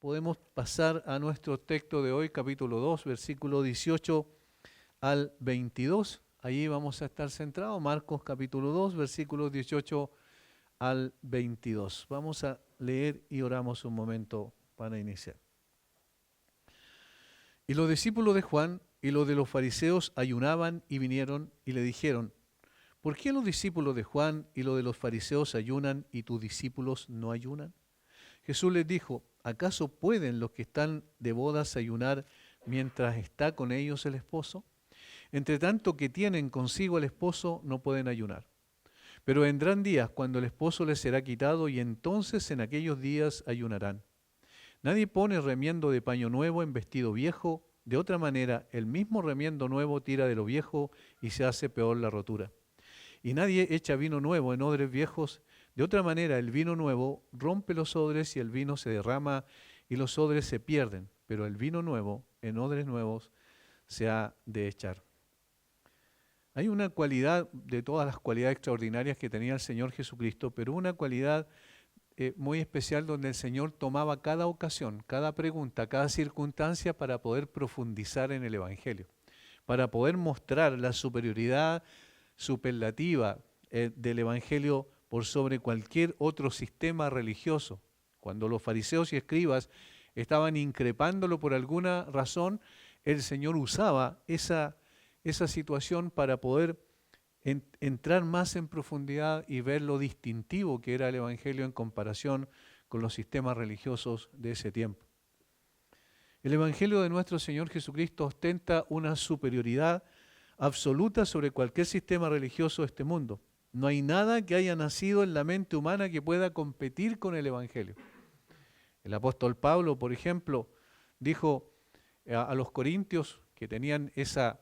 podemos pasar a nuestro texto de hoy, capítulo 2, versículo 18 al 22. Allí vamos a estar centrados, Marcos capítulo 2, versículos 18 al 22. Vamos a leer y oramos un momento para iniciar. Y los discípulos de Juan y los de los fariseos ayunaban y vinieron y le dijeron: ¿por qué los discípulos de Juan y los de los fariseos ayunan y tus discípulos no ayunan? Jesús les dijo: ¿acaso pueden los que están de bodas ayunar mientras está con ellos el esposo? Entre tanto que tienen consigo el esposo, no pueden ayunar. Pero vendrán días cuando el esposo les será quitado, y entonces en aquellos días ayunarán. Nadie pone remiendo de paño nuevo en vestido viejo, de otra manera el mismo remiendo nuevo tira de lo viejo y se hace peor la rotura. Y nadie echa vino nuevo en odres viejos, de otra manera el vino nuevo rompe los odres y el vino se derrama y los odres se pierden, pero el vino nuevo en odres nuevos se ha de echar. Hay una cualidad de todas las cualidades extraordinarias que tenía el Señor Jesucristo, pero una cualidad muy especial donde el Señor tomaba cada ocasión, cada pregunta, cada circunstancia para poder profundizar en el Evangelio, para poder mostrar la superioridad superlativa del Evangelio por sobre cualquier otro sistema religioso. Cuando los fariseos y escribas estaban increpándolo por alguna razón, el Señor usaba esa situación para poder entrar más en profundidad y ver lo distintivo que era el Evangelio en comparación con los sistemas religiosos de ese tiempo. El Evangelio de nuestro Señor Jesucristo ostenta una superioridad absoluta sobre cualquier sistema religioso de este mundo. No hay nada que haya nacido en la mente humana que pueda competir con el Evangelio. El apóstol Pablo, por ejemplo, dijo a los corintios que tenían esa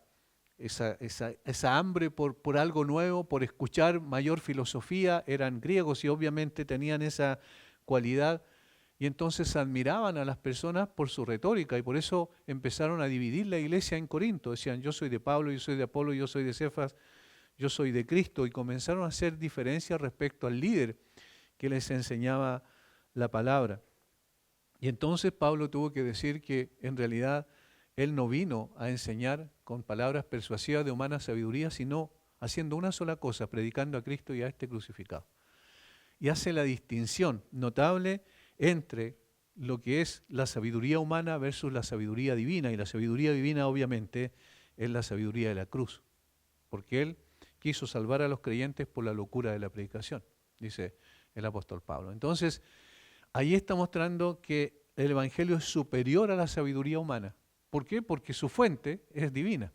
hambre por algo nuevo, por escuchar mayor filosofía, eran griegos y obviamente tenían esa cualidad, y entonces admiraban a las personas por su retórica, y por eso empezaron a dividir la iglesia en Corinto. Decían: yo soy de Pablo, yo soy de Apolo, yo soy de Cefas, yo soy de Cristo, y comenzaron a hacer diferencias respecto al líder que les enseñaba la palabra. Y entonces Pablo tuvo que decir que en realidad él no vino a enseñar con palabras persuasivas de humana sabiduría, sino haciendo una sola cosa: predicando a Cristo y a este crucificado. Y hace la distinción notable entre lo que es la sabiduría humana versus la sabiduría divina. Y la sabiduría divina obviamente es la sabiduría de la cruz, porque Él quiso salvar a los creyentes por la locura de la predicación, dice el apóstol Pablo. Entonces, ahí está mostrando que el Evangelio es superior a la sabiduría humana. ¿Por qué? Porque su fuente es divina.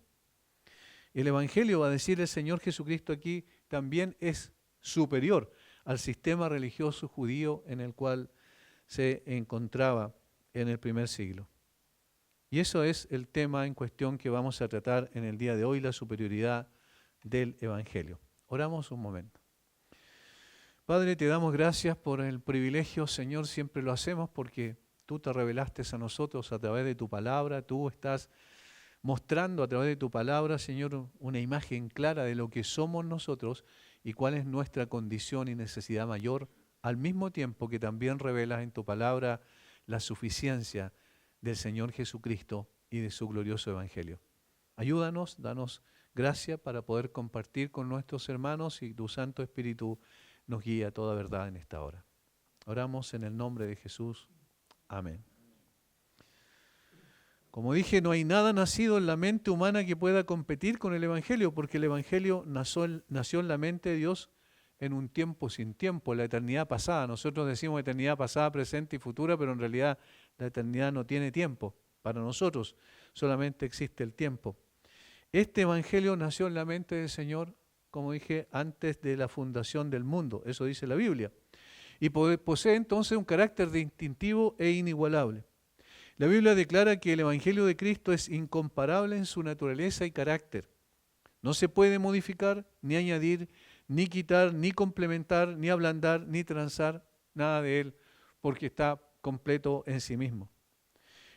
El Evangelio, va a decir el Señor Jesucristo aquí, también es superior al sistema religioso judío en el cual se encontraba en el primer siglo. Y eso es el tema en cuestión que vamos a tratar en el día de hoy, la superioridad del Evangelio. Oramos un momento. Padre, te damos gracias por el privilegio, Señor, siempre lo hacemos porque tú te revelaste a nosotros a través de tu palabra, tú estás mostrando a través de tu palabra, Señor, una imagen clara de lo que somos nosotros y cuál es nuestra condición y necesidad mayor, al mismo tiempo que también revelas en tu palabra la suficiencia del Señor Jesucristo y de su glorioso Evangelio. Ayúdanos, danos gracia para poder compartir con nuestros hermanos y tu Santo Espíritu nos guía a toda verdad en esta hora. Oramos en el nombre de Jesús. Amén. Como dije, no hay nada nacido en la mente humana que pueda competir con el Evangelio, porque el Evangelio nació en la mente de Dios en un tiempo sin tiempo, en la eternidad pasada. Nosotros decimos eternidad pasada, presente y futura, pero en realidad la eternidad no tiene tiempo. Para nosotros solamente existe el tiempo. Este Evangelio nació en la mente del Señor, como dije, antes de la fundación del mundo. Eso dice la Biblia. Y posee entonces un carácter distintivo e inigualable. La Biblia declara que el Evangelio de Cristo es incomparable en su naturaleza y carácter. No se puede modificar, ni añadir, ni quitar, ni complementar, ni ablandar, ni transar, nada de él, porque está completo en sí mismo.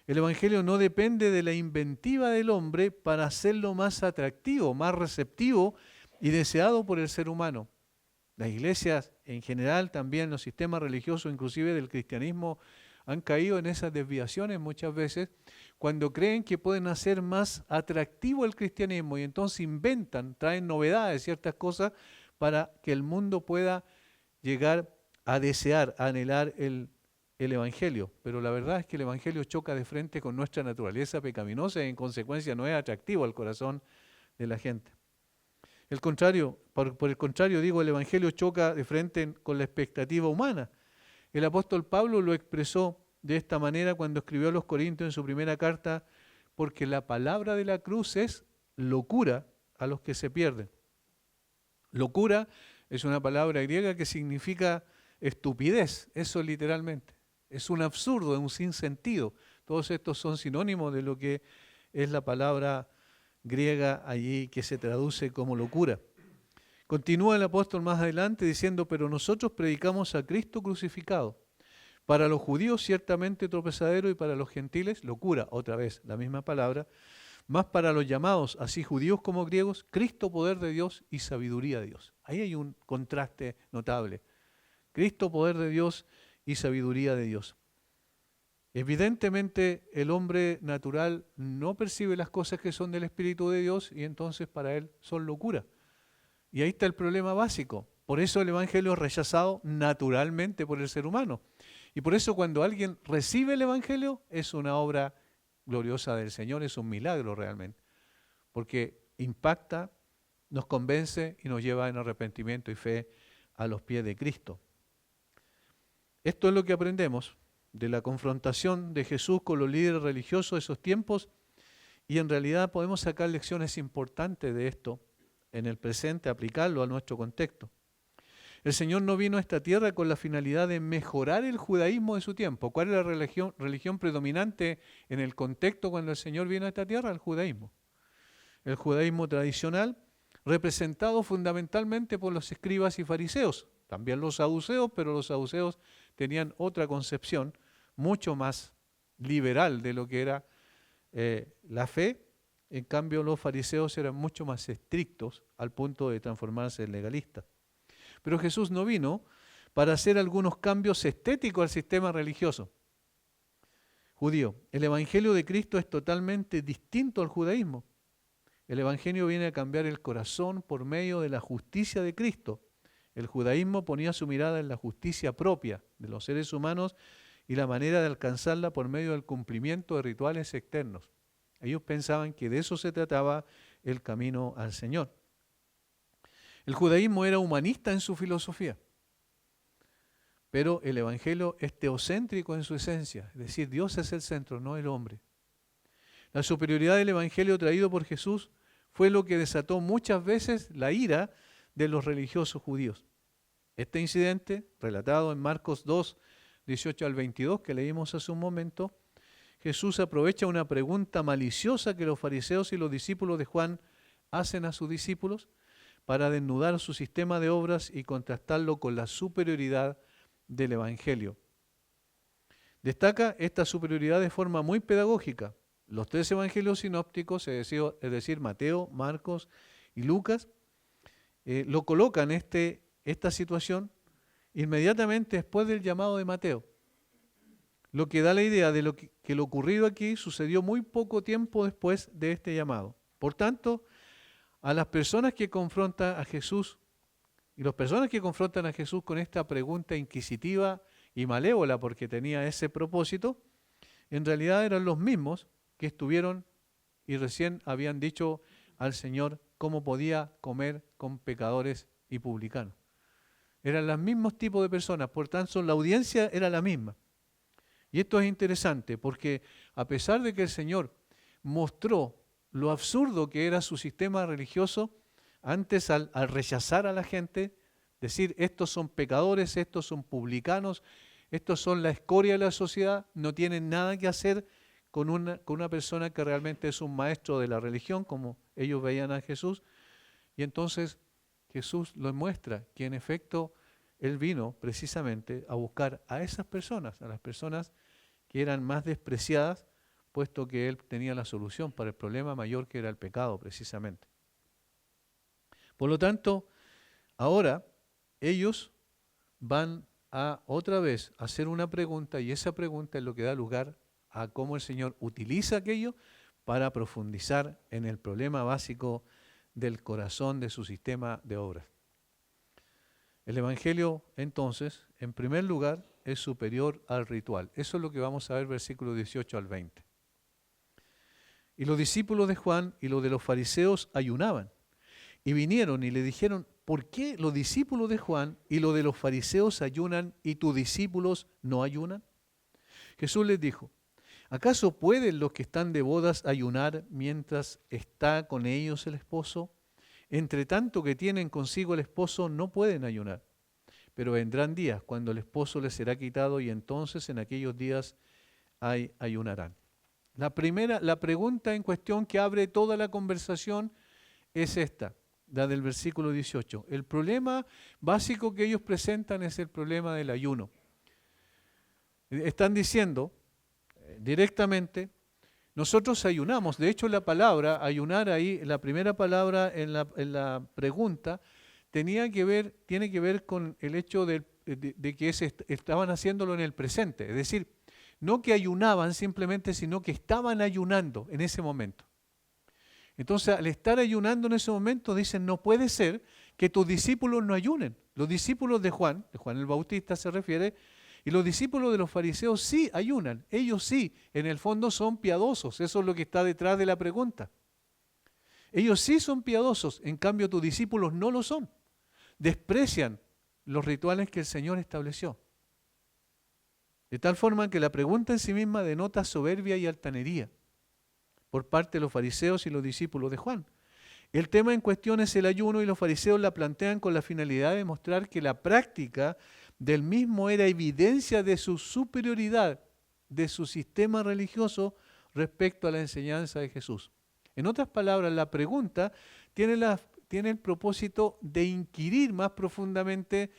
El Evangelio no depende de la inventiva del hombre para hacerlo más atractivo, más receptivo y deseado por el ser humano. Las iglesias en general, también los sistemas religiosos, inclusive del cristianismo, han caído en esas desviaciones muchas veces cuando creen que pueden hacer más atractivo el cristianismo y entonces inventan, traen novedades, ciertas cosas para que el mundo pueda llegar a desear, a anhelar el Evangelio. Pero la verdad es que el Evangelio choca de frente con nuestra naturaleza pecaminosa y en consecuencia no es atractivo al corazón de la gente. El contrario, por el contrario, digo, el Evangelio choca de frente con la expectativa humana. El apóstol Pablo lo expresó de esta manera cuando escribió a los Corintios en su primera carta, porque la palabra de la cruz es locura a los que se pierden. Locura es una palabra griega que significa estupidez, eso literalmente. Es un absurdo, es un sinsentido. Todos estos son sinónimos de lo que es la palabra griega allí que se traduce como locura. Continúa el apóstol más adelante diciendo, pero nosotros predicamos a Cristo crucificado. Para los judíos ciertamente tropezadero y para los gentiles locura, otra vez la misma palabra, más para los llamados, así judíos como griegos, Cristo poder de Dios y sabiduría de Dios. Ahí hay un contraste notable. Cristo poder de Dios y sabiduría de Dios. Evidentemente el hombre natural no percibe las cosas que son del Espíritu de Dios y entonces para él son locura. Y ahí está el problema básico. Por eso el Evangelio es rechazado naturalmente por el ser humano. Y por eso cuando alguien recibe el Evangelio es una obra gloriosa del Señor, es un milagro realmente. Porque impacta, nos convence y nos lleva en arrepentimiento y fe a los pies de Cristo. Esto es lo que aprendemos de la confrontación de Jesús con los líderes religiosos de esos tiempos y en realidad podemos sacar lecciones importantes de esto en el presente, aplicarlo a nuestro contexto. El Señor no vino a esta tierra con la finalidad de mejorar el judaísmo de su tiempo. ¿Cuál es la religión predominante en el contexto cuando el Señor vino a esta tierra? El judaísmo. El judaísmo tradicional, representado fundamentalmente por los escribas y fariseos. También los saduceos, pero los saduceos tenían otra concepción mucho más liberal de lo que era la fe. En cambio, los fariseos eran mucho más estrictos al punto de transformarse en legalistas. Pero Jesús no vino para hacer algunos cambios estéticos al sistema religioso judío. El Evangelio de Cristo es totalmente distinto al judaísmo. El Evangelio viene a cambiar el corazón por medio de la justicia de Cristo. El judaísmo ponía su mirada en la justicia propia de los seres humanos y la manera de alcanzarla por medio del cumplimiento de rituales externos. Ellos pensaban que de eso se trataba el camino al Señor. El judaísmo era humanista en su filosofía, pero el Evangelio es teocéntrico en su esencia, es decir, Dios es el centro, no el hombre. La superioridad del Evangelio traído por Jesús fue lo que desató muchas veces la ira de los religiosos judíos. Este incidente, relatado en Marcos 2, 18 al 22, que leímos hace un momento, Jesús aprovecha una pregunta maliciosa que los fariseos y los discípulos de Juan hacen a sus discípulos para desnudar su sistema de obras y contrastarlo con la superioridad del Evangelio. Destaca esta superioridad de forma muy pedagógica. Los tres evangelios sinópticos, es decir, Mateo, Marcos y Lucas, lo colocan esta situación inmediatamente después del llamado de Mateo. Lo que da la idea de que lo ocurrido aquí sucedió muy poco tiempo después de este llamado. Por tanto, a las personas que confrontan a Jesús, y las personas que confrontan a Jesús con esta pregunta inquisitiva y malévola porque tenía ese propósito, en realidad eran los mismos que estuvieron y recién habían dicho al Señor cómo podía comer con pecadores y publicanos. Eran los mismos tipos de personas, por tanto la audiencia era la misma. Y esto es interesante porque a pesar de que el Señor mostró lo absurdo que era su sistema religioso, antes al rechazar a la gente, decir estos son pecadores, estos son publicanos, estos son la escoria de la sociedad, no tienen nada que hacer con una persona que realmente es un maestro de la religión, como ellos veían a Jesús. Y entonces Jesús les muestra que en efecto Él vino precisamente a buscar a esas personas, a las personas que eran más despreciadas, puesto que Él tenía la solución para el problema mayor que era el pecado precisamente. Por lo tanto, ahora ellos van a otra vez hacer una pregunta, y esa pregunta es lo que da lugar a cómo el Señor utiliza aquello para profundizar en el problema básico del corazón de su sistema de obras. El Evangelio, entonces, en primer lugar, es superior al ritual. Eso es lo que vamos a ver versículos 18 al 20. Y los discípulos de Juan y los de los fariseos ayunaban. Y vinieron y le dijeron, ¿por qué los discípulos de Juan y los de los fariseos ayunan y tus discípulos no ayunan? Jesús les dijo, ¿acaso pueden los que están de bodas ayunar mientras está con ellos el esposo? Entre tanto que tienen consigo el esposo no pueden ayunar. Pero vendrán días cuando el esposo les será quitado y entonces en aquellos días ayunarán. La pregunta en cuestión que abre toda la conversación es esta, la del versículo 18. El problema básico que ellos presentan es el problema del ayuno. Están diciendo directamente, nosotros ayunamos. De hecho, la palabra ayunar ahí, la primera palabra en la pregunta, tiene que ver con el hecho de que estaban haciéndolo en el presente. Es decir, no que ayunaban simplemente, sino que estaban ayunando en ese momento. Entonces, al estar ayunando en ese momento, dicen, no puede ser que tus discípulos no ayunen. Los discípulos de Juan el Bautista se refiere, y los discípulos de los fariseos sí ayunan. Ellos sí, en el fondo son piadosos. Eso es lo que está detrás de la pregunta. Ellos sí son piadosos, en cambio tus discípulos no lo son. Desprecian los rituales que el Señor estableció. De tal forma que la pregunta en sí misma denota soberbia y altanería por parte de los fariseos y los discípulos de Juan. El tema en cuestión es el ayuno y los fariseos la plantean con la finalidad de mostrar que la práctica del mismo era evidencia de su superioridad de su sistema religioso respecto a la enseñanza de Jesús. En otras palabras, la pregunta tiene el propósito de inquirir más profundamente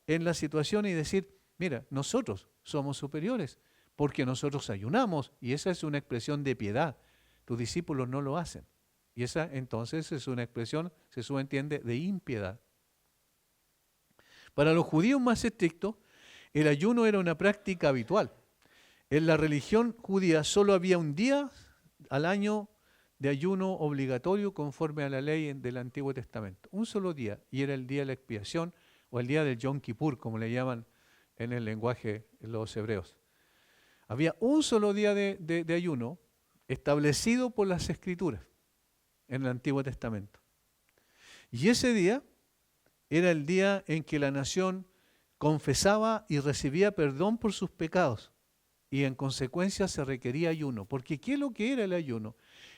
en la situación y decir, mira, nosotros somos superiores porque nosotros ayunamos y esa es una expresión de piedad. Tus discípulos no lo hacen. Y esa entonces es una expresión, se subentiende, de impiedad. Para los judíos más estrictos, el ayuno era una práctica habitual. En la religión judía solo había un día al año de ayuno obligatorio conforme a la ley del Antiguo Testamento. Un solo día, y era el día de la expiación o el día del Yom Kippur, como le llaman en el lenguaje de los hebreos. Había un solo día de ayuno establecido por las Escrituras en el Antiguo Testamento. Y ese día era el día en que la nación confesaba y recibía perdón por sus pecados y en consecuencia se requería ayuno. Porque ¿qué es lo que era el ayuno?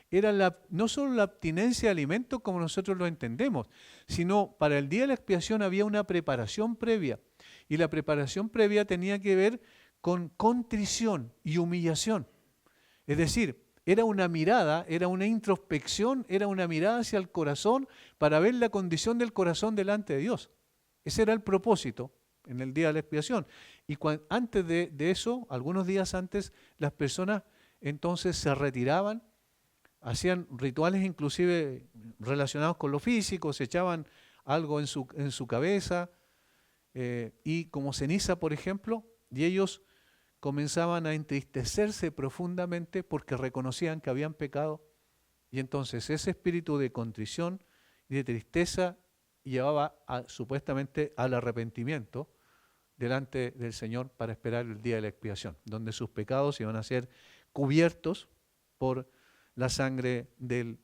Era no solo la abstinencia de alimentos como nosotros lo entendemos, sino para el día de la expiación había una preparación previa y la preparación previa tenía que ver con contrición y humillación. Es decir, era una mirada, era una introspección, era una mirada hacia el corazón para ver la condición del corazón delante de Dios. Ese era el propósito en el día de la expiación. Y antes de eso, algunos días antes, las personas entonces se retiraban, hacían rituales inclusive relacionados con lo físico, se echaban algo en su cabeza y como ceniza, por ejemplo, y ellos comenzaban a entristecerse profundamente porque reconocían que habían pecado y entonces ese espíritu de contrición y de tristeza llevaba supuestamente al arrepentimiento delante del Señor para esperar el día de la expiación, donde sus pecados iban a ser cubiertos por la sangre del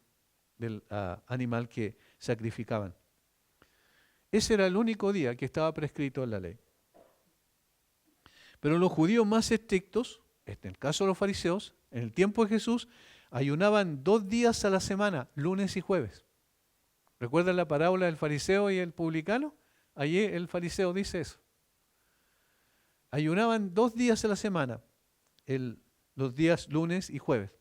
animal que sacrificaban. Ese era el único día que estaba prescrito en la ley. Pero los judíos más estrictos, en el caso de los fariseos, en el tiempo de Jesús, ayunaban 2 días a la semana, lunes y jueves. ¿Recuerdan la parábola del fariseo y el publicano? Allí el fariseo dice eso. Ayunaban 2 días a la semana, los días lunes y jueves.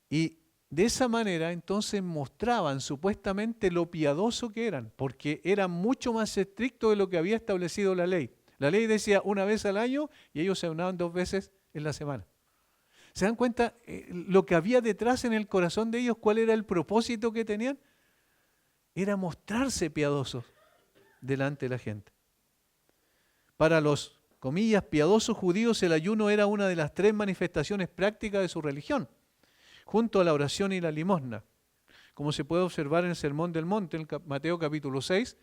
Y de esa manera entonces mostraban supuestamente lo piadoso que eran, porque eran mucho más estrictos de lo que había establecido la ley. La ley decía una vez al año y ellos se ayunaban 2 veces en la semana. ¿Se dan cuenta lo que había detrás en el corazón de ellos? ¿Cuál era el propósito que tenían? Era mostrarse piadosos delante de la gente. Para los, comillas, piadosos judíos, el ayuno era una de las 3 manifestaciones prácticas de su religión, junto a la oración y la limosna, como se puede observar en el Sermón del Monte, en Mateo capítulo 6,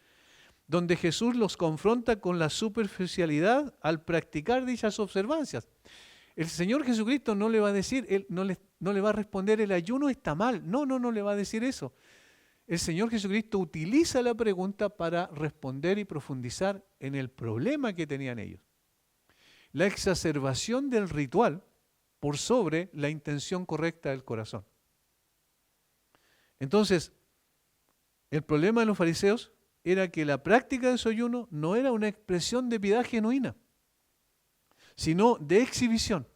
donde Jesús los confronta con la superficialidad al practicar dichas observancias. El Señor Jesucristo no le va a decir, Él no le va a responder, el ayuno está mal. No le va a decir eso. El Señor Jesucristo utiliza la pregunta para responder y profundizar en el problema que tenían ellos. La exacerbación del ritual por sobre la intención correcta del corazón. Entonces, el problema de los fariseos era que la práctica de su ayuno no era una expresión de piedad genuina, sino de exhibición.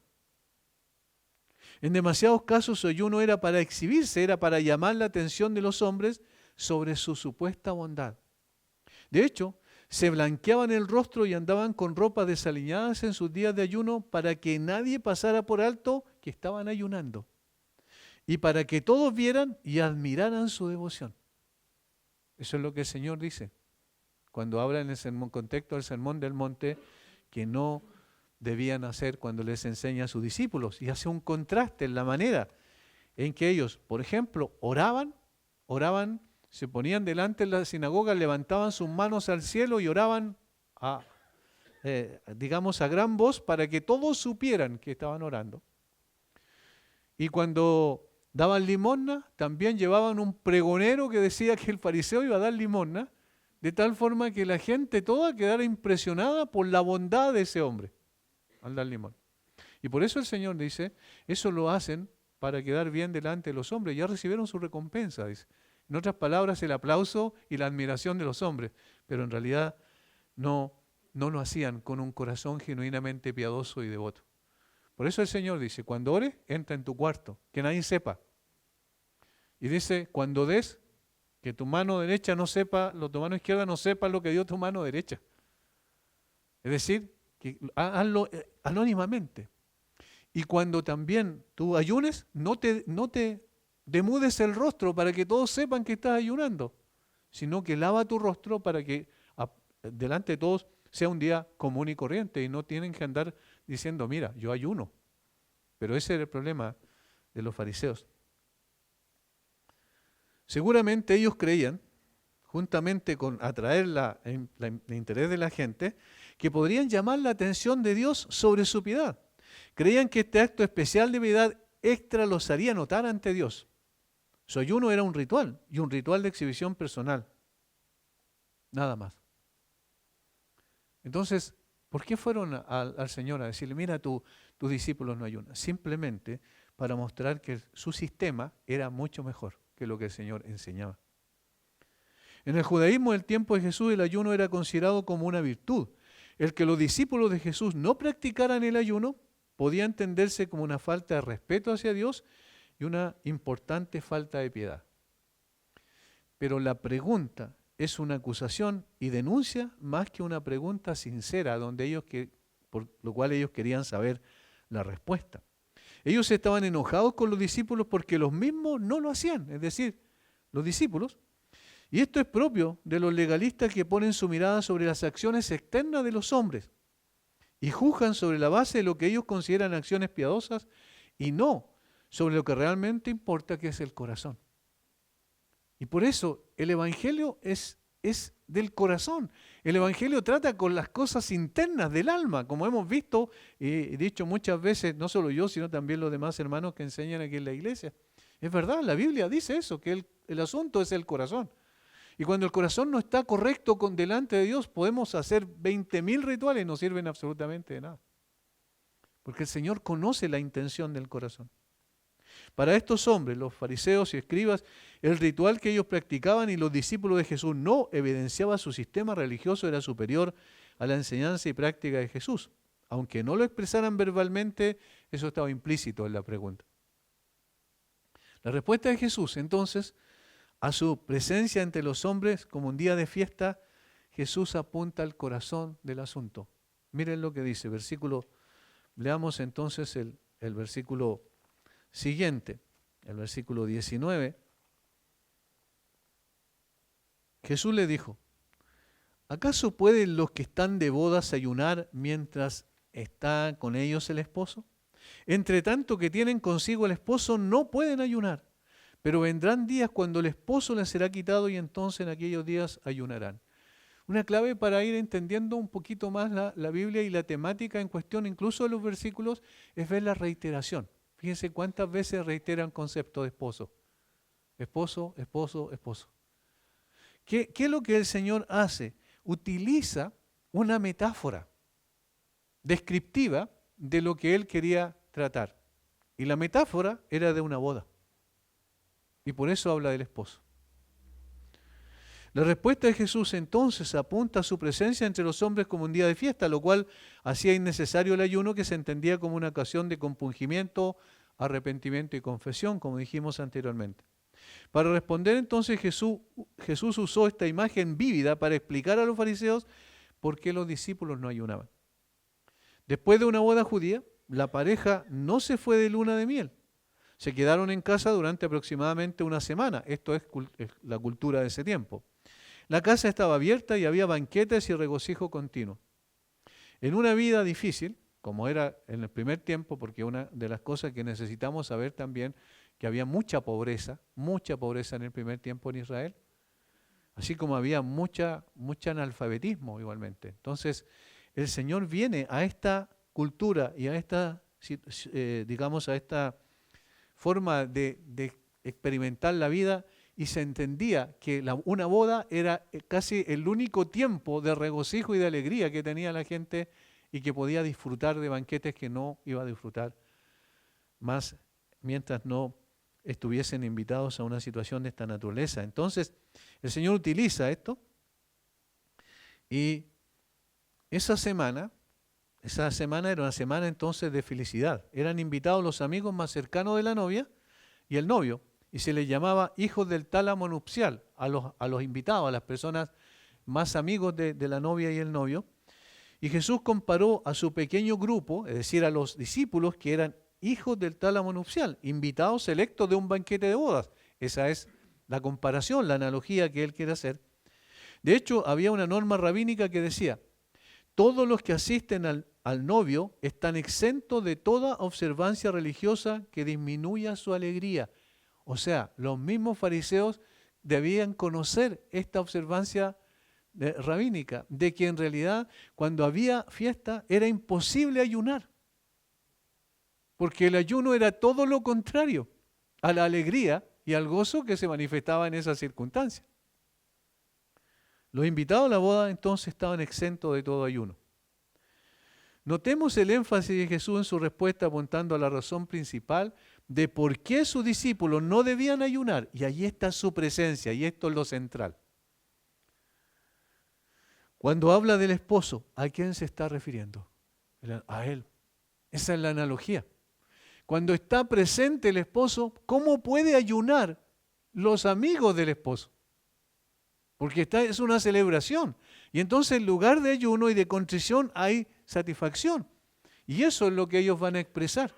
En demasiados casos su ayuno era para exhibirse, era para llamar la atención de los hombres sobre su supuesta bondad. De hecho, se blanqueaban el rostro y andaban con ropas desaliñadas en sus días de ayuno para que nadie pasara por alto que estaban ayunando y para que todos vieran y admiraran su devoción. Eso es lo que el Señor dice cuando habla en el contexto del Sermón del Monte que no debían hacer cuando les enseña a sus discípulos, y hace un contraste en la manera en que ellos, por ejemplo, oraban, se ponían delante de la sinagoga, levantaban sus manos al cielo y oraban digamos a gran voz para que todos supieran que estaban orando. Y cuando daban limosna, también llevaban un pregonero que decía que el fariseo iba a dar limosna, de tal forma que la gente toda quedara impresionada por la bondad de ese hombre al dar limosna. Y por eso el Señor dice, eso lo hacen para quedar bien delante de los hombres, ya recibieron su recompensa, dice. En otras palabras, el aplauso y la admiración de los hombres, pero en realidad no lo hacían con un corazón genuinamente piadoso y devoto. Por eso el Señor dice, cuando ores, entra en tu cuarto, que nadie sepa. Y dice, cuando des, que tu mano derecha no sepa, tu mano izquierda no sepa lo que dio tu mano derecha. Es decir, que hazlo anónimamente. Y cuando también tú ayunes, no te demudes el rostro para que todos sepan que estás ayunando, sino que lava tu rostro para que delante de todos sea un día común y corriente y no tienen que andar diciendo, mira, yo ayuno. Pero ese era el problema de los fariseos. Seguramente ellos creían, juntamente con atraer el interés de la gente, que podrían llamar la atención de Dios sobre su piedad. Creían que este acto especial de piedad extra los haría notar ante Dios. Su ayuno era un ritual, y un ritual de exhibición personal. Nada más. Entonces, ¿por qué fueron al Señor a decirle, mira, tus discípulos no ayunan? Simplemente para mostrar que su sistema era mucho mejor que lo que el Señor enseñaba. En el judaísmo del tiempo de Jesús el ayuno era considerado como una virtud. El que los discípulos de Jesús no practicaran el ayuno podía entenderse como una falta de respeto hacia Dios y una importante falta de piedad. Pero la pregunta es una acusación y denuncia más que una pregunta sincera, por lo cual ellos querían saber la respuesta. Ellos estaban enojados con los discípulos porque los mismos no lo hacían, es decir, los discípulos. Y esto es propio de los legalistas que ponen su mirada sobre las acciones externas de los hombres y juzgan sobre la base de lo que ellos consideran acciones piadosas y no sobre lo que realmente importa, que es el corazón. Y por eso el Evangelio es del corazón. El Evangelio trata con las cosas internas del alma, como hemos visto y dicho muchas veces, no solo yo, sino también los demás hermanos que enseñan aquí en la iglesia. Es verdad, la Biblia dice eso, que el asunto es el corazón. Y cuando el corazón no está correcto delante de Dios, podemos hacer 20.000 rituales y no sirven absolutamente de nada. Porque el Señor conoce la intención del corazón. Para estos hombres, los fariseos y escribas, el ritual que ellos practicaban y los discípulos de Jesús no evidenciaba su sistema religioso era superior a la enseñanza y práctica de Jesús. Aunque no lo expresaran verbalmente, eso estaba implícito en la pregunta. La respuesta de Jesús, entonces, a su presencia entre los hombres como un día de fiesta, Jesús apunta al corazón del asunto. Miren lo que dice, leamos entonces el versículo siguiente, el versículo 19. Jesús le dijo, ¿Acaso pueden los que están de bodas ayunar mientras está con ellos el esposo? Entre tanto que tienen consigo el esposo, no pueden ayunar. Pero vendrán días cuando el esposo les será quitado y entonces en aquellos días ayunarán. Una clave para ir entendiendo un poquito más la Biblia y la temática en cuestión, incluso de los versículos, es ver la reiteración. Fíjense cuántas veces reiteran concepto de esposo. Esposo, esposo, esposo. ¿Qué es lo que el Señor hace? Utiliza una metáfora descriptiva de lo que Él quería tratar. Y la metáfora era de una boda. Y por eso habla del esposo. La respuesta de Jesús entonces apunta a su presencia entre los hombres como un día de fiesta, lo cual hacía innecesario el ayuno, que se entendía como una ocasión de compungimiento, arrepentimiento y confesión, como dijimos anteriormente. Para responder entonces Jesús usó esta imagen vívida para explicar a los fariseos por qué los discípulos no ayunaban. Después de una boda judía, la pareja no se fue de luna de miel. Se quedaron en casa durante aproximadamente una semana. Esto es la cultura de ese tiempo. La casa estaba abierta y había banquetes y regocijo continuo. En una vida difícil, como era en el primer tiempo, porque una de las cosas que necesitamos saber también, que había mucha pobreza en el primer tiempo en Israel, así como había mucho analfabetismo igualmente. Entonces, el Señor viene a esta cultura y a esta, digamos, a esta forma de experimentar la vida, y se entendía que una boda era casi el único tiempo de regocijo y de alegría que tenía la gente y que podía disfrutar de banquetes que no iba a disfrutar más mientras no estuviesen invitados a una situación de esta naturaleza. Entonces, el Señor utiliza esto y esa semana era una semana entonces de felicidad. Eran invitados los amigos más cercanos de la novia y el novio, y se les llamaba hijos del tálamo nupcial a los invitados, a las personas más amigos de la novia y el novio. Y Jesús comparó a su pequeño grupo, es decir, a los discípulos que eran hijos del tálamo nupcial, invitados selectos de un banquete de bodas. Esa es la comparación, la analogía que él quiere hacer. De hecho, había una norma rabínica que decía: todos los que asisten al novio están exentos de toda observancia religiosa que disminuya su alegría. O sea, los mismos fariseos debían conocer esta observancia rabínica, de que en realidad cuando había fiesta era imposible ayunar, porque el ayuno era todo lo contrario a la alegría y al gozo que se manifestaba en esas circunstancias. Los invitados a la boda entonces estaban exentos de todo ayuno. Notemos el énfasis de Jesús en su respuesta, apuntando a la razón principal de por qué sus discípulos no debían ayunar. Y allí está su presencia, y esto es lo central. Cuando habla del esposo, ¿a quién se está refiriendo? A él. Esa es la analogía. Cuando está presente el esposo, ¿cómo puede ayunar los amigos del esposo? Porque es una celebración. Y entonces en lugar de ayuno y de contrición hay satisfacción. Y eso es lo que ellos van a expresar.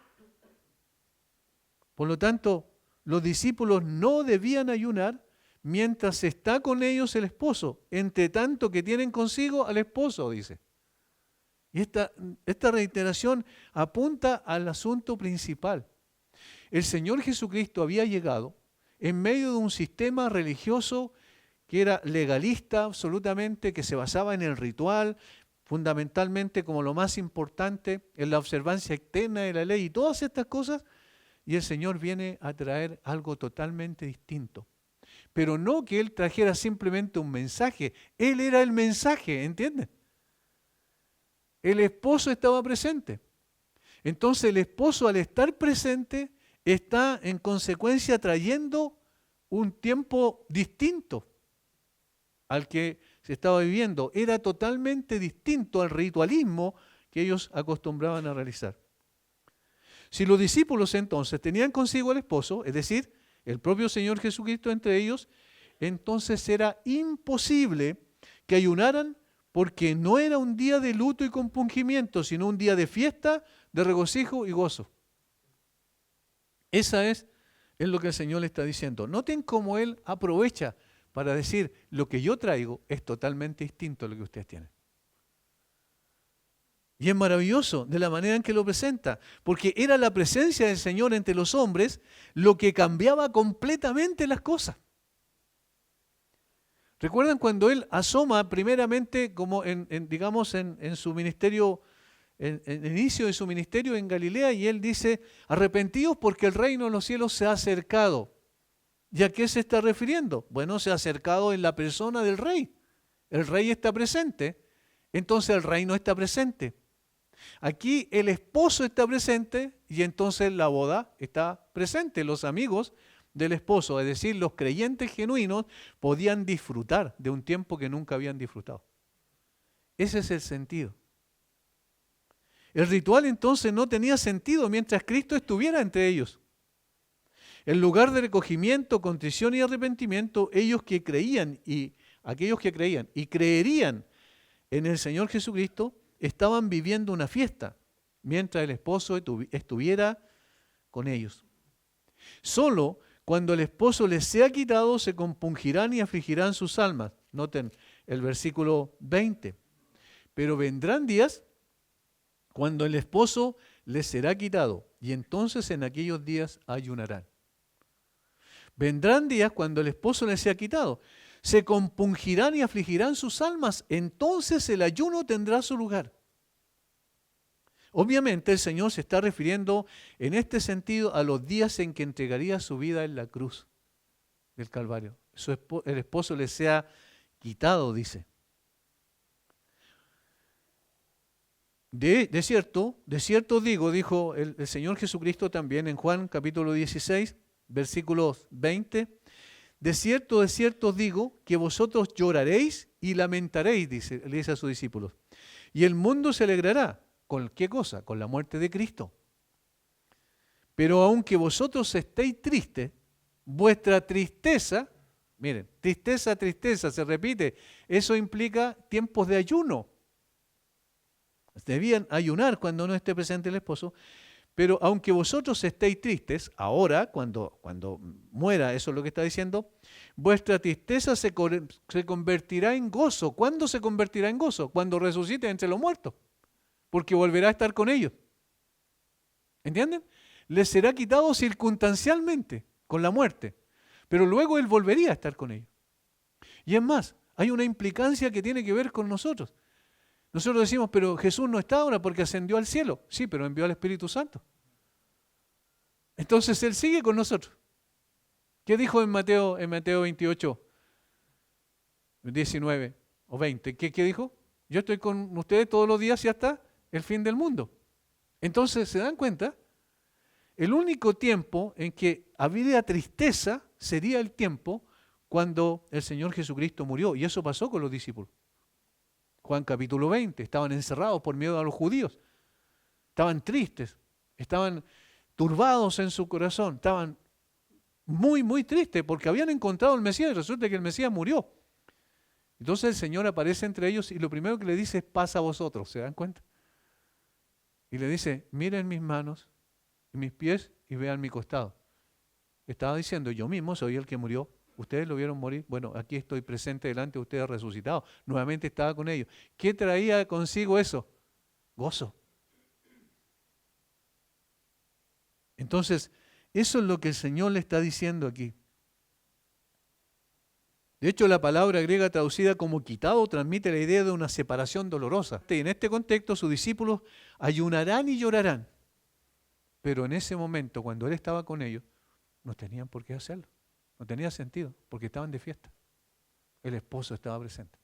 Por lo tanto, los discípulos no debían ayunar mientras está con ellos el esposo, entre tanto que tienen consigo al esposo, dice. Y esta reiteración apunta al asunto principal. El Señor Jesucristo había llegado en medio de un sistema religioso que era legalista absolutamente, que se basaba en el ritual, fundamentalmente como lo más importante, en la observancia externa de la ley y todas estas cosas, y el Señor viene a traer algo totalmente distinto. Pero no que Él trajera simplemente un mensaje, Él era el mensaje, ¿entienden? El esposo estaba presente. Entonces el esposo, al estar presente, está en consecuencia trayendo un tiempo distinto al que se estaba viviendo. Era totalmente distinto al ritualismo que ellos acostumbraban a realizar. Si los discípulos entonces tenían consigo al esposo, es decir, el propio Señor Jesucristo entre ellos, entonces era imposible que ayunaran, porque no era un día de luto y compungimiento, sino un día de fiesta, de regocijo y gozo. Esa es lo que el Señor le está diciendo. Noten cómo Él aprovecha para decir, lo que yo traigo es totalmente distinto a lo que ustedes tienen. Y es maravilloso de la manera en que lo presenta, porque era la presencia del Señor entre los hombres lo que cambiaba completamente las cosas. ¿Recuerdan cuando Él asoma primeramente como digamos en su ministerio, en el inicio de su ministerio en Galilea, y Él dice, arrepentidos porque el reino de los cielos se ha acercado? ¿Y a qué se está refiriendo? Bueno, se ha acercado en la persona del rey. El rey está presente, entonces el reino está presente. Aquí el esposo está presente y entonces la boda está presente. Los amigos del esposo, es decir, los creyentes genuinos, podían disfrutar de un tiempo que nunca habían disfrutado. Ese es el sentido. El ritual entonces no tenía sentido mientras Cristo estuviera entre ellos. En lugar de recogimiento, contrición y arrepentimiento, aquellos que creían y creerían en el Señor Jesucristo, estaban viviendo una fiesta mientras el esposo estuviera con ellos. Solo cuando el esposo les sea quitado se compungirán y afligirán sus almas. Noten el versículo 20. Pero vendrán días cuando el esposo les será quitado y entonces en aquellos días ayunarán. Vendrán días cuando el esposo les sea quitado. Se compungirán y afligirán sus almas, entonces el ayuno tendrá su lugar. Obviamente el Señor se está refiriendo en este sentido a los días en que entregaría su vida en la cruz del Calvario. El esposo les sea quitado, dice. De cierto digo, dijo el Señor Jesucristo también en Juan capítulo 16, versículos 20, de cierto os digo que vosotros lloraréis y lamentaréis, le dice a sus discípulos. Y el mundo se alegrará. ¿Con qué cosa? Con la muerte de Cristo. Pero aunque vosotros estéis tristes, vuestra tristeza, miren, tristeza, se repite, eso implica tiempos de ayuno. Debían ayunar cuando no esté presente el esposo. Pero aunque vosotros estéis tristes, ahora, cuando muera, eso es lo que está diciendo, vuestra tristeza se convertirá en gozo. ¿Cuándo se convertirá en gozo? Cuando resucite entre los muertos, porque volverá a estar con ellos. ¿Entienden? Les será quitado circunstancialmente, con la muerte, pero luego Él volvería a estar con ellos. Y es más, hay una implicancia que tiene que ver con nosotros. Nosotros decimos, pero Jesús no está ahora porque ascendió al cielo. Sí, pero envió al Espíritu Santo. Entonces Él sigue con nosotros. ¿Qué dijo en Mateo 28, 19 o 20? ¿Qué dijo? Yo estoy con ustedes todos los días y hasta el fin del mundo. Entonces, ¿se dan cuenta? El único tiempo en que había tristeza sería el tiempo cuando el Señor Jesucristo murió. Y eso pasó con los discípulos. Juan capítulo 20, estaban encerrados por miedo a los judíos, estaban tristes, estaban turbados en su corazón, estaban muy, muy tristes porque habían encontrado al Mesías y resulta que el Mesías murió. Entonces el Señor aparece entre ellos y lo primero que le dice es paz a vosotros, ¿se dan cuenta? Y le dice, miren mis manos y mis pies y vean mi costado. Estaba diciendo, yo mismo soy el que murió. ¿Ustedes lo vieron morir? Bueno, aquí estoy presente delante de ustedes resucitado. Nuevamente estaba con ellos. ¿Qué traía consigo eso? Gozo. Entonces, eso es lo que el Señor le está diciendo aquí. De hecho, la palabra griega traducida como quitado transmite la idea de una separación dolorosa. Y en este contexto, sus discípulos ayunarán y llorarán. Pero en ese momento, cuando Él estaba con ellos, no tenían por qué hacerlo. No tenía sentido, porque estaban de fiesta. El esposo estaba presente.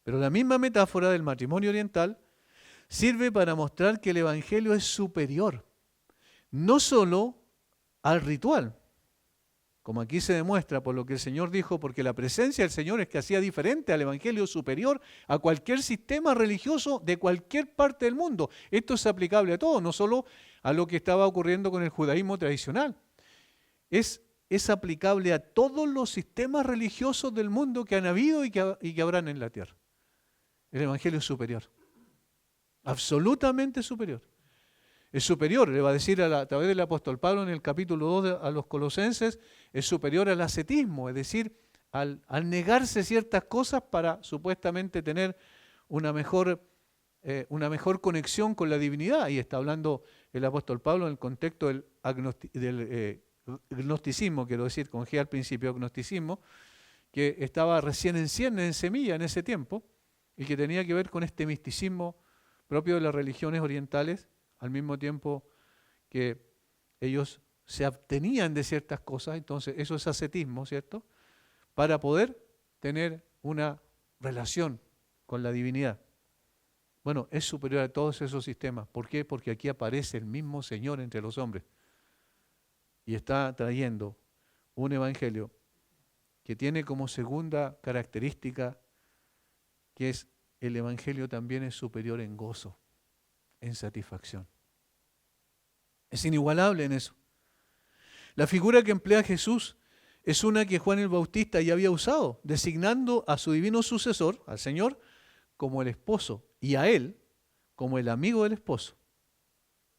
Pero la misma metáfora del matrimonio oriental sirve para mostrar que el Evangelio es superior, no solo al ritual, como aquí se demuestra por lo que el Señor dijo, porque la presencia del Señor es que hacía diferente al Evangelio superior a cualquier sistema religioso de cualquier parte del mundo. Esto es aplicable a todo, no solo a lo que estaba ocurriendo con el judaísmo tradicional. Es aplicable a todos los sistemas religiosos del mundo que han habido y que habrán en la tierra. El Evangelio es superior, absolutamente superior. es superior, le va a decir a través del apóstol Pablo en el capítulo 2 a los Colosenses, es superior al ascetismo, es decir, al negarse ciertas cosas para supuestamente tener una mejor conexión con la divinidad. Y está hablando el apóstol Pablo en el contexto del gnosticismo, quiero decir, con G al principio, gnosticismo, que estaba recién en semilla en ese tiempo y que tenía que ver con este misticismo propio de las religiones orientales, al mismo tiempo que ellos se abstenían de ciertas cosas. Entonces eso es ascetismo, ¿cierto?, para poder tener una relación con la divinidad. Bueno, es superior a todos esos sistemas. ¿Por qué? Porque aquí aparece el mismo Señor entre los hombres y está trayendo un evangelio que tiene como segunda característica que es el evangelio también es superior en gozo, en satisfacción. Es inigualable en eso. La figura que emplea Jesús es una que Juan el Bautista ya había usado, designando a su divino sucesor, al Señor, como el esposo y a él como el amigo del esposo.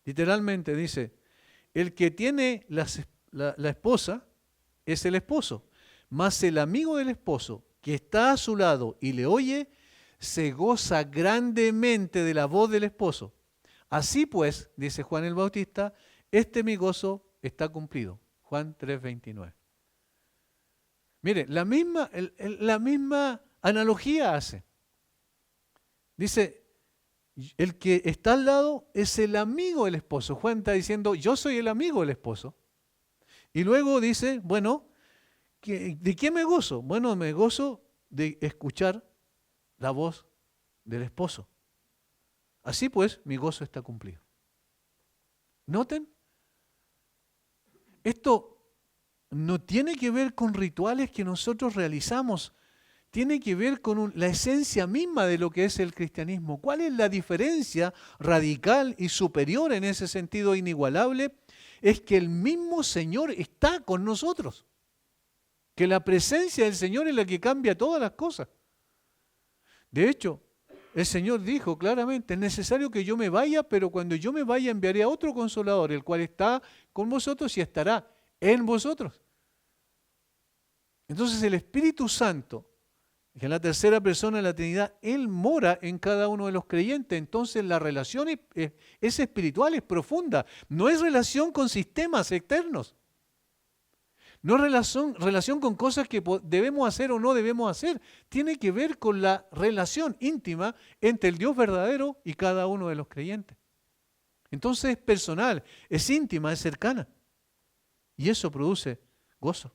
Literalmente dice, el que tiene la esposa es el esposo, mas el amigo del esposo que está a su lado y le oye, se goza grandemente de la voz del esposo. Así pues, dice Juan el Bautista, mi gozo está cumplido. Juan 3:29. Mire, la misma analogía hace. Dice, el que está al lado es el amigo del esposo. Juan está diciendo, yo soy el amigo del esposo. Y luego dice, bueno, ¿de qué me gozo? Bueno, me gozo de escuchar la voz del esposo. Así pues, mi gozo está cumplido. ¿Noten? Esto no tiene que ver con rituales que nosotros realizamos, tiene que ver con la esencia misma de lo que es el cristianismo. ¿Cuál es la diferencia radical y superior en ese sentido inigualable? Es que el mismo Señor está con nosotros, que la presencia del Señor es la que cambia todas las cosas. De hecho, el Señor dijo claramente, es necesario que yo me vaya, pero cuando yo me vaya enviaré a otro Consolador, el cual está con vosotros y estará en vosotros. Entonces el Espíritu Santo, que es la tercera persona de la Trinidad, Él mora en cada uno de los creyentes. Entonces la relación es espiritual, es profunda. No es relación con sistemas externos. No es relación con cosas que debemos hacer o no debemos hacer. Tiene que ver con la relación íntima entre el Dios verdadero y cada uno de los creyentes. Entonces es personal, es íntima, es cercana. Y eso produce gozo.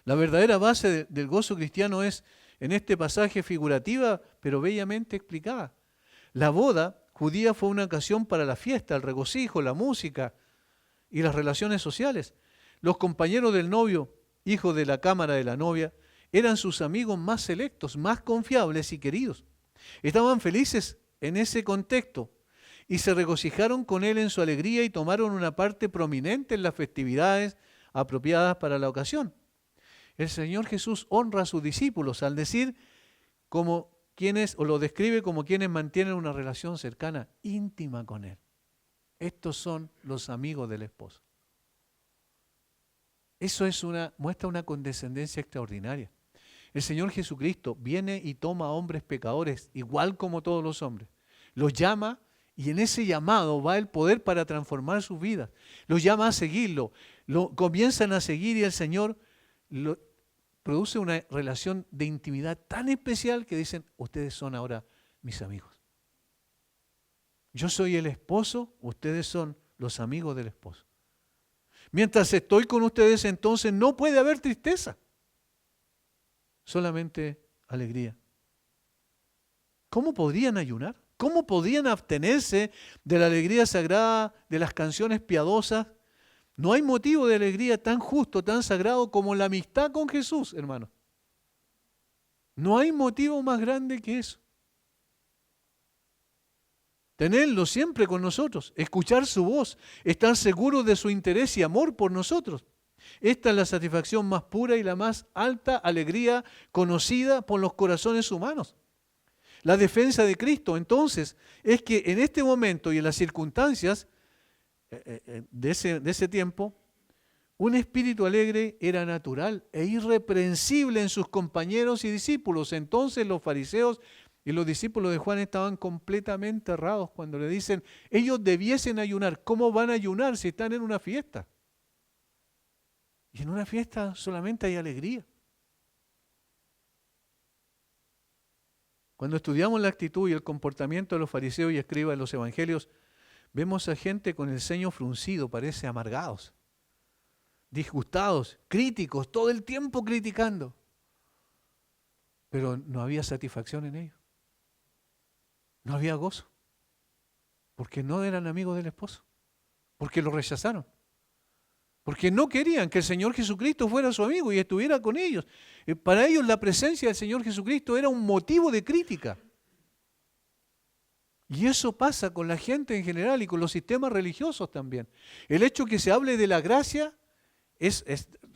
La verdadera base del gozo cristiano es, en este pasaje, figurativa, pero bellamente explicada. La boda judía fue una ocasión para la fiesta, el regocijo, la música y las relaciones sociales. Los compañeros del novio, hijos de la cámara de la novia, eran sus amigos más selectos, más confiables y queridos. Estaban felices en ese contexto y se regocijaron con él en su alegría y tomaron una parte prominente en las festividades apropiadas para la ocasión. El Señor Jesús honra a sus discípulos al decir como quienes, o lo describe como quienes mantienen una relación cercana, íntima con Él. Estos son los amigos del esposo. Eso muestra una condescendencia extraordinaria. El Señor Jesucristo viene y toma a hombres pecadores, igual como todos los hombres. Los llama y en ese llamado va el poder para transformar sus vidas. Los llama a seguirlo. Comienzan a seguir y el Señor produce una relación de intimidad tan especial que dicen, ustedes son ahora mis amigos. Yo soy el esposo, ustedes son los amigos del esposo. Mientras estoy con ustedes, entonces no puede haber tristeza, solamente alegría. ¿Cómo podrían ayunar? ¿Cómo podrían abstenerse de la alegría sagrada, de las canciones piadosas? No hay motivo de alegría tan justo, tan sagrado como la amistad con Jesús, hermano. No hay motivo más grande que eso. Tenerlo siempre con nosotros, escuchar su voz, estar seguros de su interés y amor por nosotros. Esta es la satisfacción más pura y la más alta alegría conocida por los corazones humanos. la defensa de Cristo. Entonces, es que en este momento y en las circunstancias de ese tiempo, un espíritu alegre era natural e irreprensible en sus compañeros y discípulos. Entonces los fariseos y los discípulos de Juan estaban completamente errados cuando le dicen, ellos debiesen ayunar. ¿Cómo van a ayunar si están en una fiesta? Y en una fiesta solamente hay alegría. Cuando estudiamos la actitud y el comportamiento de los fariseos y escribas de los evangelios, vemos a gente con el ceño fruncido, parece amargados, disgustados, críticos, todo el tiempo criticando. Pero no había satisfacción en ellos. No había gozo. Porque no eran amigos del esposo. Porque lo rechazaron. Porque no querían que el Señor Jesucristo fuera su amigo y estuviera con ellos. Para ellos la presencia del Señor Jesucristo era un motivo de crítica. Y eso pasa con la gente en general y con los sistemas religiosos también. El hecho que se hable de la gracia es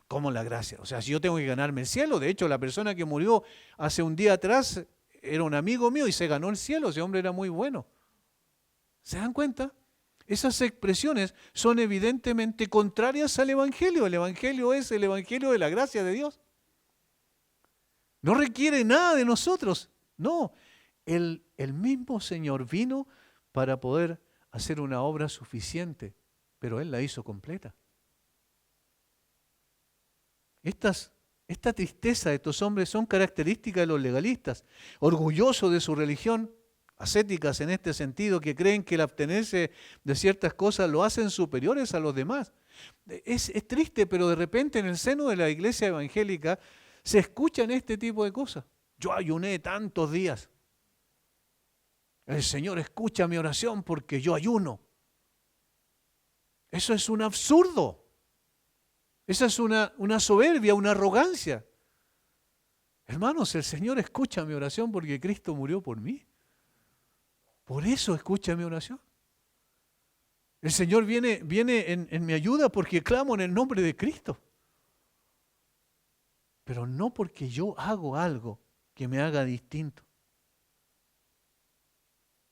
como la gracia. O sea, si yo tengo que ganarme el cielo, de hecho la persona que murió hace un día atrás era un amigo mío y se ganó el cielo, ese hombre era muy bueno. ¿Se dan cuenta? Esas expresiones son evidentemente contrarias al Evangelio. El Evangelio es el Evangelio de la gracia de Dios. No requiere nada de nosotros. No, el mismo Señor vino para poder hacer una obra suficiente, pero Él la hizo completa. Esta tristeza de estos hombres son características de los legalistas, orgullosos de su religión, ascéticas en este sentido, que creen que el abstenerse de ciertas cosas lo hacen superiores a los demás. Es triste, pero de repente en el seno de la iglesia evangélica se escuchan este tipo de cosas. Yo ayuné tantos días. El Señor escucha mi oración porque yo ayuno. Eso es un absurdo. Esa es una soberbia, una arrogancia. Hermanos, el Señor escucha mi oración porque Cristo murió por mí. Por eso escucha mi oración. El Señor viene en mi ayuda porque clamo en el nombre de Cristo. Pero no porque yo hago algo que me haga distinto.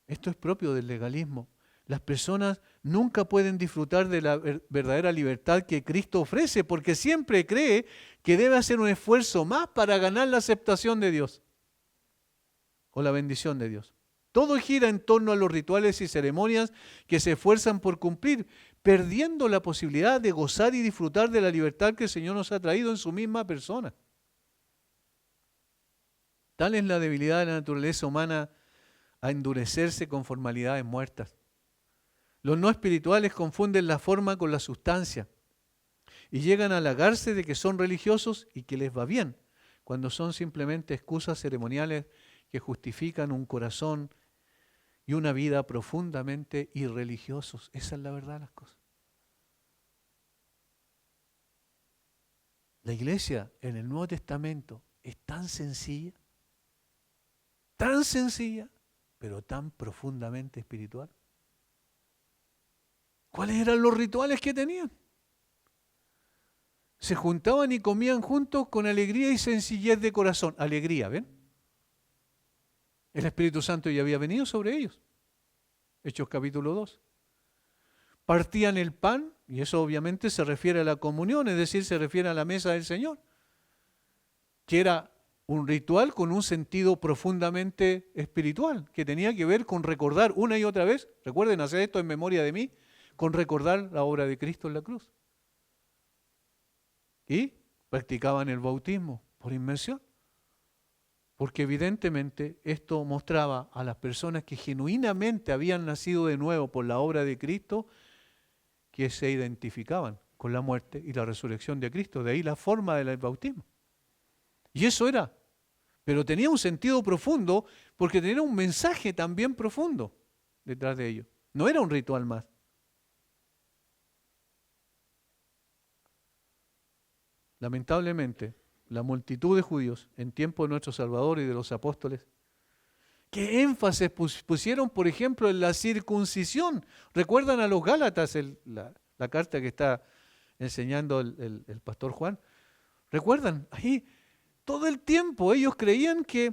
Esto es propio del legalismo. Las personas nunca pueden disfrutar de la verdadera libertad que Cristo ofrece porque siempre cree que debe hacer un esfuerzo más para ganar la aceptación de Dios o la bendición de Dios. Todo gira en torno a los rituales y ceremonias que se esfuerzan por cumplir, perdiendo la posibilidad de gozar y disfrutar de la libertad que el Señor nos ha traído en su misma persona. Tal es la debilidad de la naturaleza humana a endurecerse con formalidades muertas. Los no espirituales confunden la forma con la sustancia y llegan a halagarse de que son religiosos y que les va bien, cuando son simplemente excusas ceremoniales que justifican un corazón y una vida profundamente irreligiosos. Esa es la verdad de las cosas. La iglesia en el Nuevo Testamento es tan sencilla, pero tan profundamente espiritual. ¿Cuáles eran los rituales que tenían? Se juntaban y comían juntos con alegría y sencillez de corazón. Alegría, ¿ven? El Espíritu Santo ya había venido sobre ellos. Hechos capítulo 2. Partían el pan, y eso obviamente se refiere a la comunión, es decir, se refiere a la mesa del Señor, que era un ritual con un sentido profundamente espiritual, que tenía que ver con recordar una y otra vez, recuerden hacer esto en memoria de mí, con recordar la obra de Cristo en la cruz. Y practicaban el bautismo por inmersión, porque evidentemente esto mostraba a las personas que genuinamente habían nacido de nuevo por la obra de Cristo, que se identificaban con la muerte y la resurrección de Cristo. De ahí la forma del bautismo. Y eso era, pero tenía un sentido profundo porque tenía un mensaje también profundo detrás de ello. No era un ritual más. Lamentablemente, la multitud de judíos en tiempo de nuestro Salvador y de los apóstoles, ¿qué énfasis pusieron, por ejemplo, en la circuncisión? ¿Recuerdan a los Gálatas la carta que está enseñando el pastor Juan? ¿Recuerdan? Ahí todo el tiempo ellos creían que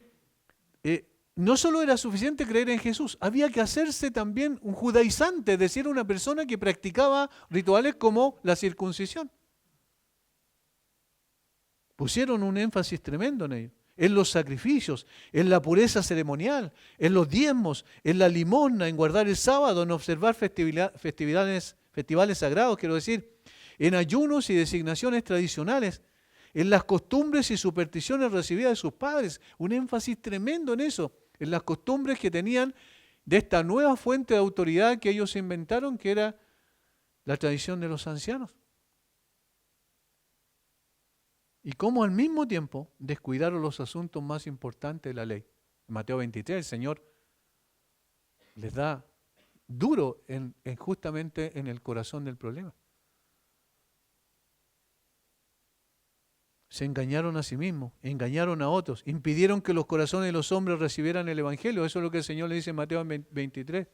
no solo era suficiente creer en Jesús, había que hacerse también un judaizante, es decir, una persona que practicaba rituales como la circuncisión. Pusieron un énfasis tremendo en ello, en los sacrificios, en la pureza ceremonial, en los diezmos, en la limosna, en guardar el sábado, en observar festivales sagrados, quiero decir, en ayunos y designaciones tradicionales, en las costumbres y supersticiones recibidas de sus padres. Un énfasis tremendo en eso, en las costumbres que tenían de esta nueva fuente de autoridad que ellos inventaron, que era la tradición de los ancianos. Y cómo al mismo tiempo descuidaron los asuntos más importantes de la ley. En Mateo 23 el Señor les da duro justamente en el corazón del problema. Se engañaron a sí mismos, engañaron a otros, impidieron que los corazones de los hombres recibieran el Evangelio. Eso es lo que el Señor le dice en Mateo 23.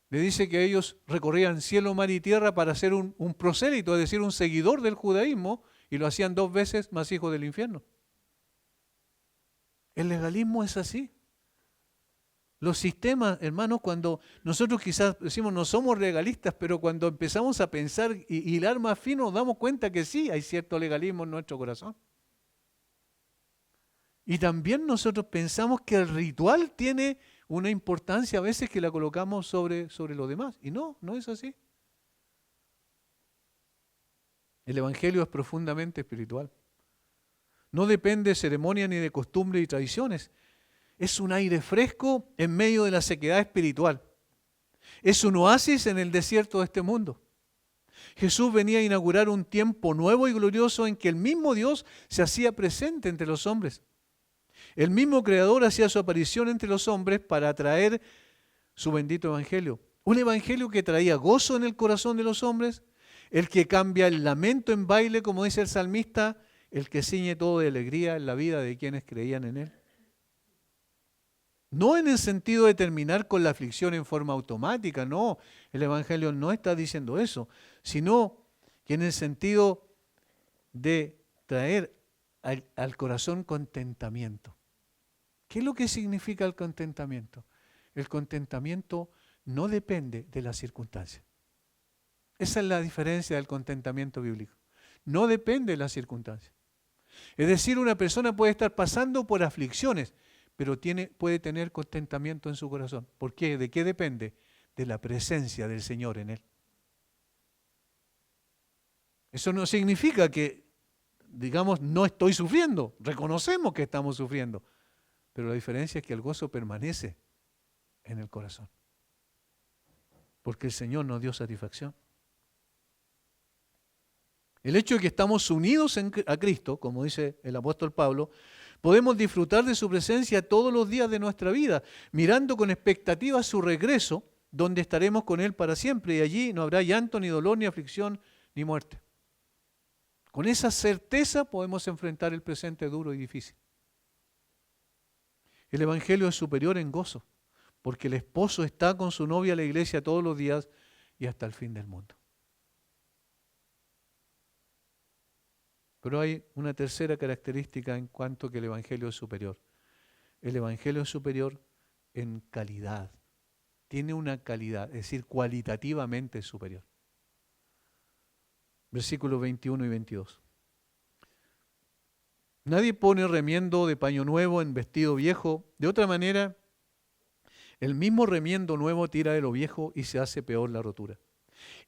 Le dice que ellos recorrían cielo, mar y tierra para ser un prosélito, es decir, un seguidor del judaísmo, y lo hacían 2 veces más hijos del infierno. El legalismo es así. Los sistemas, hermanos, cuando nosotros quizás decimos no somos legalistas, pero cuando empezamos a pensar y hilar más fino, nos damos cuenta que sí, hay cierto legalismo en nuestro corazón. Y también nosotros pensamos que el ritual tiene una importancia a veces que la colocamos sobre lo demás. Y no es así. El Evangelio es profundamente espiritual. No depende de ceremonias ni de costumbres y tradiciones. Es un aire fresco en medio de la sequedad espiritual. Es un oasis en el desierto de este mundo. Jesús venía a inaugurar un tiempo nuevo y glorioso en que el mismo Dios se hacía presente entre los hombres. El mismo Creador hacía su aparición entre los hombres para traer su bendito Evangelio. Un Evangelio que traía gozo en el corazón de los hombres, el que cambia el lamento en baile, como dice el salmista, el que ciñe todo de alegría en la vida de quienes creían en Él. No en el sentido de terminar con la aflicción en forma automática, no, el Evangelio no está diciendo eso, sino que en el sentido de traer al corazón contentamiento. ¿Qué es lo que significa el contentamiento? El contentamiento no depende de las circunstancias. Esa es la diferencia del contentamiento bíblico. No depende de las circunstancias. Es decir, una persona puede estar pasando por aflicciones, pero puede tener contentamiento en su corazón. ¿Por qué? ¿De qué depende? De la presencia del Señor en él. Eso no significa que, digamos, no estoy sufriendo. Reconocemos que estamos sufriendo. Pero la diferencia es que el gozo permanece en el corazón. Porque el Señor nos dio satisfacción. El hecho de que estamos unidos a Cristo, como dice el apóstol Pablo, podemos disfrutar de su presencia todos los días de nuestra vida, mirando con expectativa su regreso, donde estaremos con Él para siempre, y allí no habrá llanto, ni dolor, ni aflicción, ni muerte. Con esa certeza podemos enfrentar el presente duro y difícil. El Evangelio es superior en gozo, porque el esposo está con su novia a la iglesia todos los días y hasta el fin del mundo. Pero hay una tercera característica en cuanto que el Evangelio es superior. El Evangelio es superior en calidad. Tiene una calidad, es decir, cualitativamente superior. Versículos 21 y 22. Nadie pone remiendo de paño nuevo en vestido viejo. De otra manera, el mismo remiendo nuevo tira de lo viejo y se hace peor la rotura.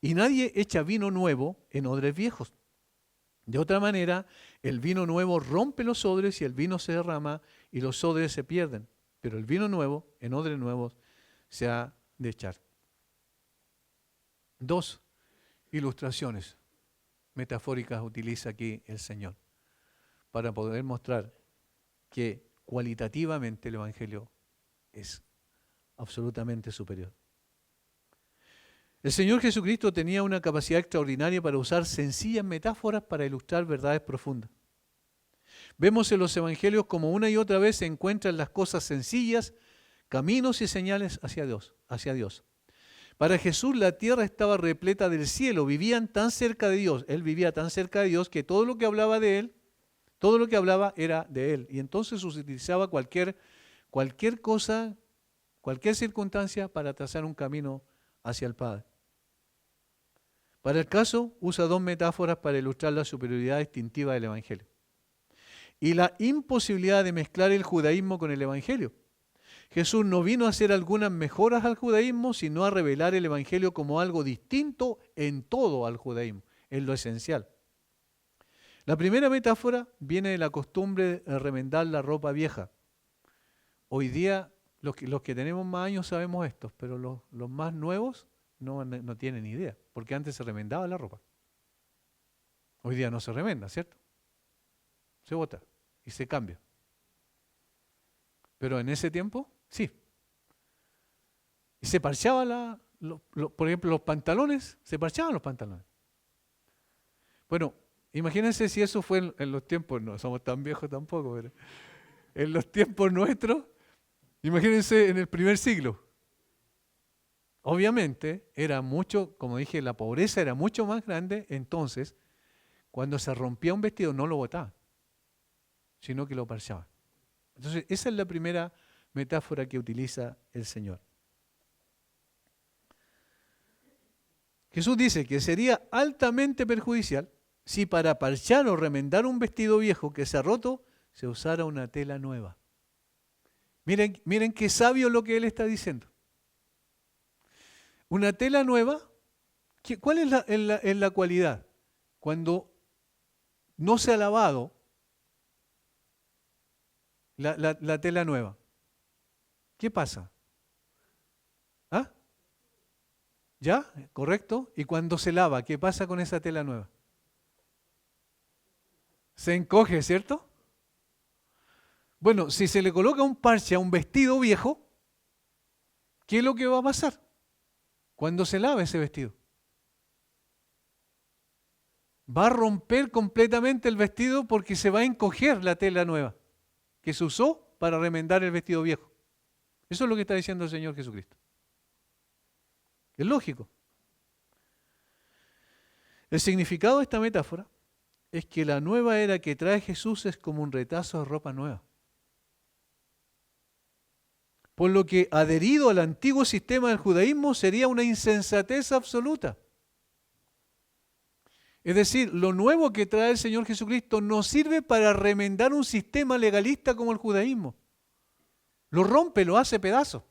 Y nadie echa vino nuevo en odres viejos. De otra manera, el vino nuevo rompe los odres y el vino se derrama y los odres se pierden. Pero el vino nuevo, en odres nuevos, se ha de echar. 2 ilustraciones metafóricas utiliza aquí el Señor para poder mostrar que cualitativamente el Evangelio es absolutamente superior. El Señor Jesucristo tenía una capacidad extraordinaria para usar sencillas metáforas para ilustrar verdades profundas. Vemos en los evangelios como una y otra vez se encuentran las cosas sencillas, caminos y señales hacia Dios. Para Jesús la tierra estaba repleta del cielo, vivían tan cerca de Dios, Él vivía tan cerca de Dios que todo lo que hablaba de Él, todo lo que hablaba era de Él. Y entonces utilizaba cualquier cualquier cosa, cualquier circunstancia para trazar un camino hacia el Padre. Para el caso, usa dos metáforas para ilustrar la superioridad distintiva del Evangelio y la imposibilidad de mezclar el judaísmo con el Evangelio. Jesús no vino a hacer algunas mejoras al judaísmo, sino a revelar el Evangelio como algo distinto en todo al judaísmo, en lo esencial. La primera metáfora viene de la costumbre de remendar la ropa vieja. Hoy día, los que tenemos más años sabemos esto, pero los más nuevos no tienen idea, porque antes se remendaba la ropa. Hoy día no se remenda, ¿cierto? Se bota y se cambia. Pero en ese tiempo, sí. Y se parchaba por ejemplo, los pantalones, se parchaban los pantalones. Bueno, imagínense si eso fue en los tiempos, no somos tan viejos tampoco, pero en los tiempos nuestros, imagínense en el primer siglo. Obviamente era mucho, como dije, la pobreza era mucho más grande, entonces cuando se rompía un vestido no lo botaban, sino que lo parchaban. Entonces esa es la primera metáfora que utiliza el Señor. Jesús dice que sería altamente perjudicial si para parchar o remendar un vestido viejo que se ha roto se usara una tela nueva. Miren qué sabio lo que Él está diciendo. Una tela nueva, ¿cuál es la cualidad? Cuando no se ha lavado la tela nueva, ¿qué pasa? ¿Ah? ¿Ya? ¿Correcto? Y cuando se lava, ¿qué pasa con esa tela nueva? Se encoge, ¿cierto? Bueno, si se le coloca un parche a un vestido viejo, ¿qué es lo que va a pasar cuando se lava ese vestido? Va a romper completamente el vestido porque se va a encoger la tela nueva que se usó para remendar el vestido viejo. Eso es lo que está diciendo el Señor Jesucristo. Es lógico. El significado de esta metáfora es que la nueva era que trae Jesús es como un retazo de ropa nueva. Por lo que adherido al antiguo sistema del judaísmo sería una insensatez absoluta. Es decir, lo nuevo que trae el Señor Jesucristo no sirve para remendar un sistema legalista como el judaísmo. Lo rompe, lo hace pedazos,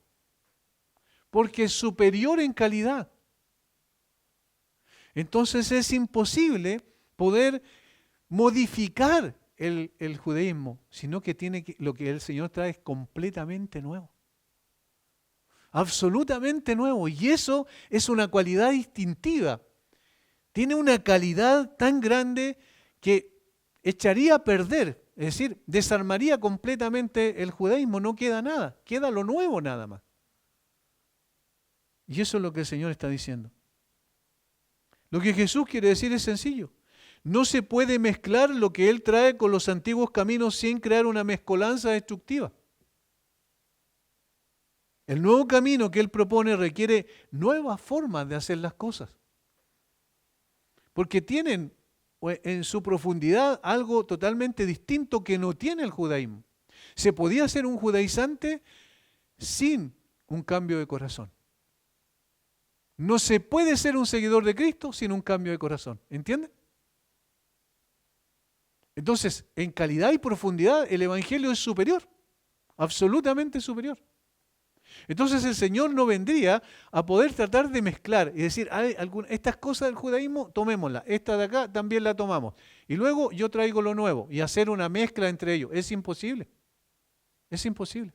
porque es superior en calidad. Entonces es imposible poder modificar el judaísmo, sino que lo que el Señor trae es completamente nuevo. Absolutamente nuevo. Y eso es una cualidad distintiva. Tiene una calidad tan grande que echaría a perder, es decir, desarmaría completamente el judaísmo, no queda nada, queda lo nuevo nada más. Y eso es lo que el Señor está diciendo. Lo que Jesús quiere decir es sencillo. No se puede mezclar lo que Él trae con los antiguos caminos sin crear una mezcolanza destructiva. El nuevo camino que Él propone requiere nuevas formas de hacer las cosas. Porque tienen en su profundidad algo totalmente distinto que no tiene el judaísmo. Se podía ser un judaizante sin un cambio de corazón. No se puede ser un seguidor de Cristo sin un cambio de corazón. ¿Entienden? Entonces, en calidad y profundidad, el Evangelio es superior, absolutamente superior. Entonces el Señor no vendría a poder tratar de mezclar y decir, estas cosas del judaísmo, tomémoslas, esta de acá también la tomamos. Y luego yo traigo lo nuevo y hacer una mezcla entre ellos. Es imposible. Es imposible.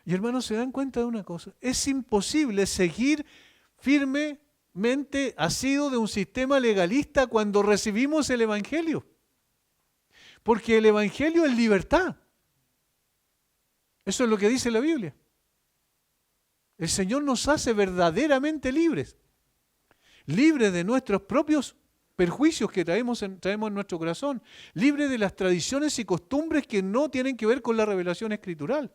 Y hermanos, ¿se dan cuenta de una cosa? Es imposible seguir firmemente asido de un sistema legalista cuando recibimos el Evangelio. Porque el Evangelio es libertad. Eso es lo que dice la Biblia. El Señor nos hace verdaderamente libres. Libres de nuestros propios perjuicios que traemos en nuestro corazón. Libres de las tradiciones y costumbres que no tienen que ver con la revelación escritural.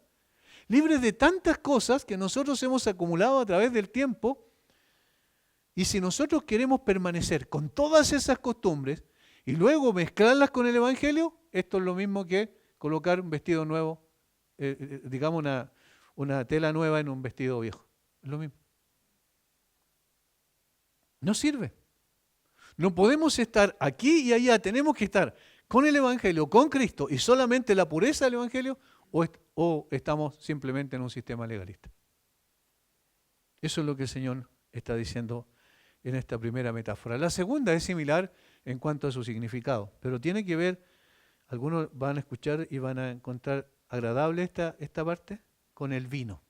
Libres de tantas cosas que nosotros hemos acumulado a través del tiempo. Y si nosotros queremos permanecer con todas esas costumbres y luego mezclarlas con el Evangelio, esto es lo mismo que colocar un vestido nuevo, digamos una tela nueva en un vestido viejo. Es lo mismo. No sirve. No podemos estar aquí y allá, tenemos que estar con el Evangelio, con Cristo y solamente la pureza del Evangelio, o estamos simplemente en un sistema legalista. Eso es lo que el Señor está diciendo en esta primera metáfora. La segunda es similar en cuanto a su significado, pero tiene que ver, algunos van a escuchar y van a encontrar agradable esta parte, con el vino.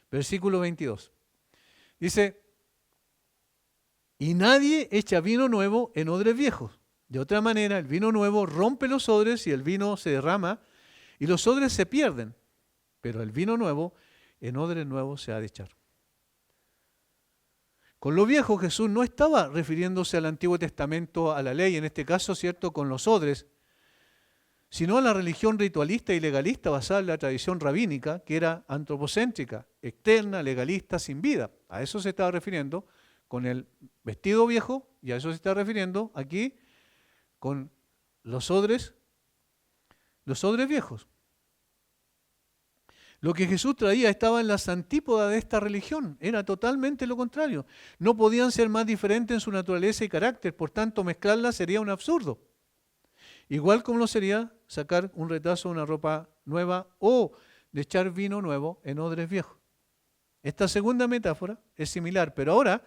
Versículo 22. Dice, y nadie echa vino nuevo en odres viejos. De otra manera, el vino nuevo rompe los odres y el vino se derrama y los odres se pierden. Pero el vino nuevo en odres nuevos se ha de echar. Con lo viejo Jesús no estaba refiriéndose al Antiguo Testamento, a la ley, en este caso, ¿cierto?, con los odres, sino a la religión ritualista y legalista basada en la tradición rabínica, que era antropocéntrica, externa, legalista, sin vida. A eso se estaba refiriendo con el vestido viejo, y a eso se está refiriendo aquí con los odres viejos. Lo que Jesús traía estaba en las antípodas de esta religión, era totalmente lo contrario. No podían ser más diferentes en su naturaleza y carácter, por tanto mezclarlas sería un absurdo. Igual como lo sería sacar un retazo de una ropa nueva o de echar vino nuevo en odres viejos. Esta segunda metáfora es similar, pero ahora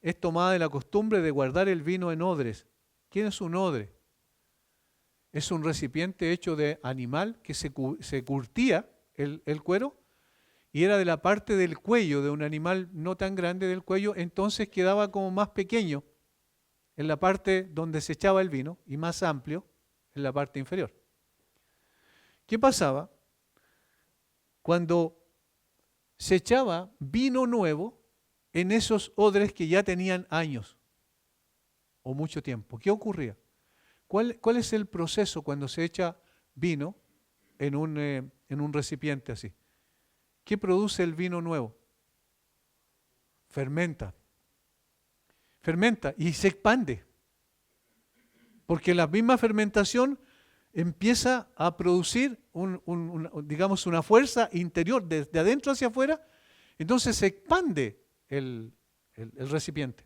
es tomada de la costumbre de guardar el vino en odres. ¿Quién es un odre? Es un recipiente hecho de animal que se curtía el cuero y era de la parte del cuello de un animal no tan grande del cuello, entonces quedaba como más pequeño en la parte donde se echaba el vino y más amplio en la parte inferior. ¿Qué pasaba? Cuando se echaba vino nuevo en esos odres que ya tenían años o mucho tiempo, ¿qué ocurría? ¿Cuál es el proceso cuando se echa vino en un recipiente así? ¿Qué produce el vino nuevo? Fermenta. Fermenta y se expande. Porque la misma fermentación empieza a producir digamos una fuerza interior, de adentro hacia afuera, entonces se expande el recipiente.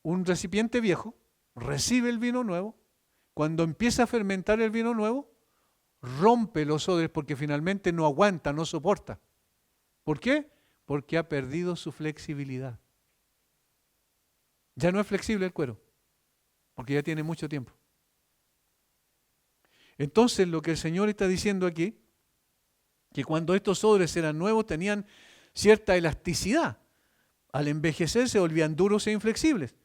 Un recipiente viejo recibe el vino nuevo, cuando empieza a fermentar el vino nuevo, rompe los odres porque finalmente no aguanta, no soporta. ¿Por qué? Porque ha perdido su flexibilidad. Ya no es flexible el cuero, porque ya tiene mucho tiempo. Entonces lo que el Señor está diciendo aquí, que cuando estos odres eran nuevos tenían cierta elasticidad, al envejecer se volvían duros e inflexibles.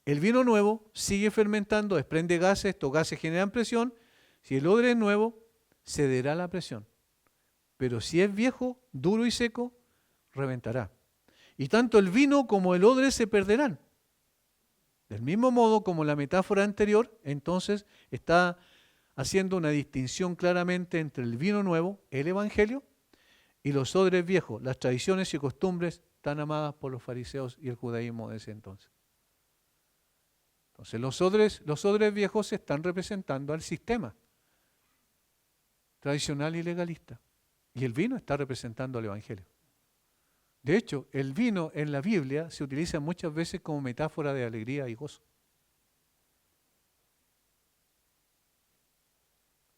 El vino nuevo sigue fermentando, desprende gases, estos gases generan presión. Si el odre es nuevo, cederá la presión. Pero si es viejo, duro y seco, reventará. Y tanto el vino como el odre se perderán. Del mismo modo como la metáfora anterior, entonces está haciendo una distinción claramente entre el vino nuevo, el Evangelio, y los odres viejos, las tradiciones y costumbres tan amadas por los fariseos y el judaísmo de ese entonces. Entonces los odres viejos están representando al sistema tradicional y legalista. Y el vino está representando al Evangelio. De hecho, el vino en la Biblia se utiliza muchas veces como metáfora de alegría y gozo.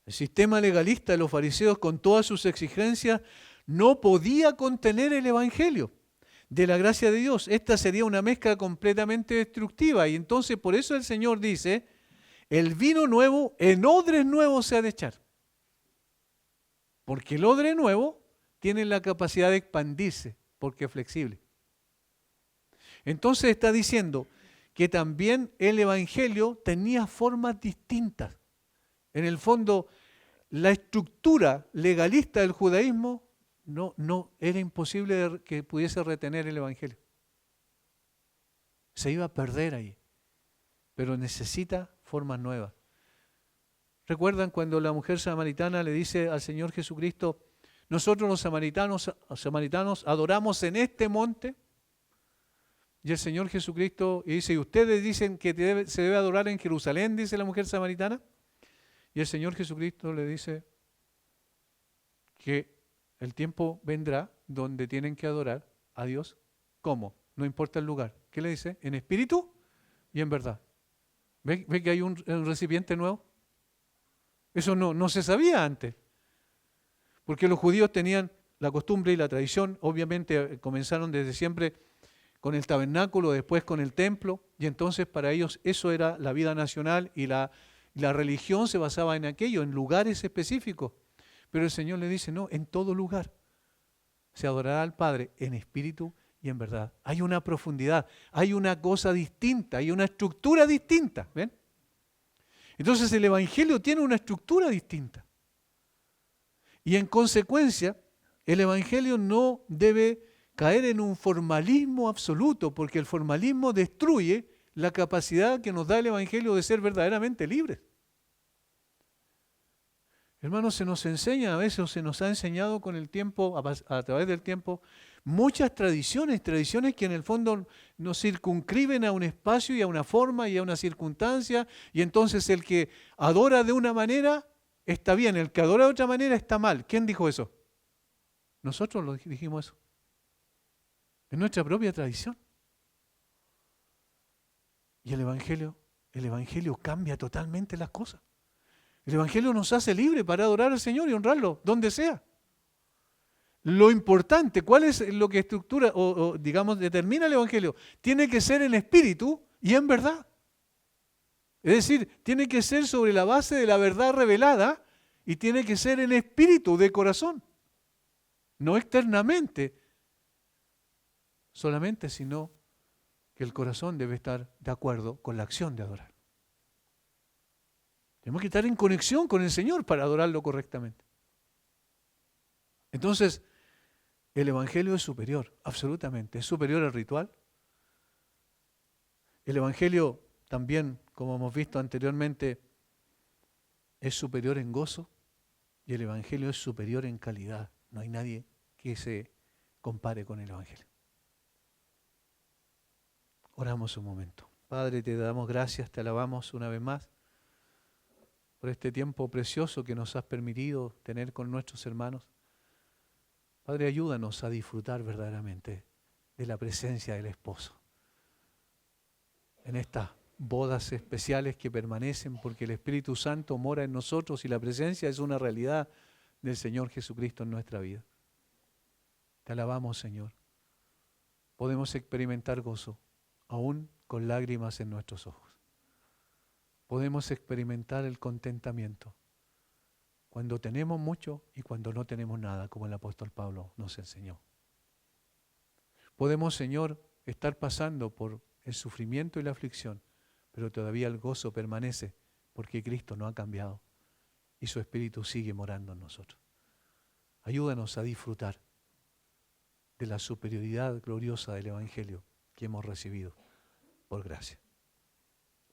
El sistema legalista de los fariseos, con todas sus exigencias, no podía contener el Evangelio de la gracia de Dios. Esta sería una mezcla completamente destructiva. Y entonces por eso el Señor dice, el vino nuevo en odres nuevos se ha de echar. Porque el odre nuevo tiene la capacidad de expandirse, porque es flexible. Entonces está diciendo que también el Evangelio tenía formas distintas. En el fondo, la estructura legalista del judaísmo no era imposible que pudiese retener el Evangelio. Se iba a perder ahí, pero necesita formas nuevas. ¿Recuerdan cuando la mujer samaritana le dice al Señor Jesucristo, nosotros los samaritanos adoramos en este monte? Y el Señor Jesucristo dice, ¿y ustedes dicen que se debe adorar en Jerusalén? Dice la mujer samaritana. Y el Señor Jesucristo le dice que el tiempo vendrá donde tienen que adorar a Dios. ¿Cómo? No importa el lugar. ¿Qué le dice? En espíritu y en verdad. ¿Ve que hay un recipiente nuevo? Eso no se sabía antes. Porque los judíos tenían la costumbre y la tradición, obviamente comenzaron desde siempre con el tabernáculo, después con el templo, y entonces para ellos eso era la vida nacional y la religión se basaba en aquello, en lugares específicos. Pero el Señor le dice, no, en todo lugar se adorará al Padre en espíritu y en verdad. Hay una profundidad, hay una cosa distinta, hay una estructura distinta. ¿Ven? Entonces el Evangelio tiene una estructura distinta. Y en consecuencia, el Evangelio no debe caer en un formalismo absoluto, porque el formalismo destruye la capacidad que nos da el Evangelio de ser verdaderamente libres. Hermanos, se nos enseña a veces, o se nos ha enseñado con el tiempo, a través del tiempo, muchas tradiciones que en el fondo nos circunscriben a un espacio y a una forma y a una circunstancia, y entonces el que adora de una manera está bien, el que adora de otra manera está mal. ¿Quién dijo eso? Nosotros lo dijimos eso. Es nuestra propia tradición. Y el Evangelio cambia totalmente las cosas. El Evangelio nos hace libres para adorar al Señor y honrarlo, donde sea. Lo importante, ¿cuál es lo que estructura o digamos determina el Evangelio? Tiene que ser en espíritu y en verdad. Es decir, tiene que ser sobre la base de la verdad revelada y tiene que ser en espíritu, de corazón. No externamente solamente, sino que el corazón debe estar de acuerdo con la acción de adorar. Tenemos que estar en conexión con el Señor para adorarlo correctamente. Entonces, el Evangelio es superior, absolutamente. Es superior al ritual. El Evangelio también, como hemos visto anteriormente, es superior en gozo y el Evangelio es superior en calidad. No hay nadie que se compare con el Evangelio. Oramos un momento. Padre, te damos gracias, te alabamos una vez más por este tiempo precioso que nos has permitido tener con nuestros hermanos. Padre, ayúdanos a disfrutar verdaderamente de la presencia del esposo en estas bodas especiales que permanecen porque el Espíritu Santo mora en nosotros y la presencia es una realidad del Señor Jesucristo en nuestra vida. Te alabamos, Señor. Podemos experimentar gozo, aún con lágrimas en nuestros ojos. Podemos experimentar el contentamiento cuando tenemos mucho y cuando no tenemos nada, como el apóstol Pablo nos enseñó. Podemos, Señor, estar pasando por el sufrimiento y la aflicción, pero todavía el gozo permanece porque Cristo no ha cambiado y su Espíritu sigue morando en nosotros. Ayúdanos a disfrutar de la superioridad gloriosa del Evangelio que hemos recibido por gracia.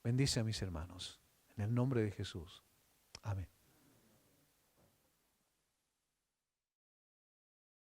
Bendice a mis hermanos, en el nombre de Jesús. Amén.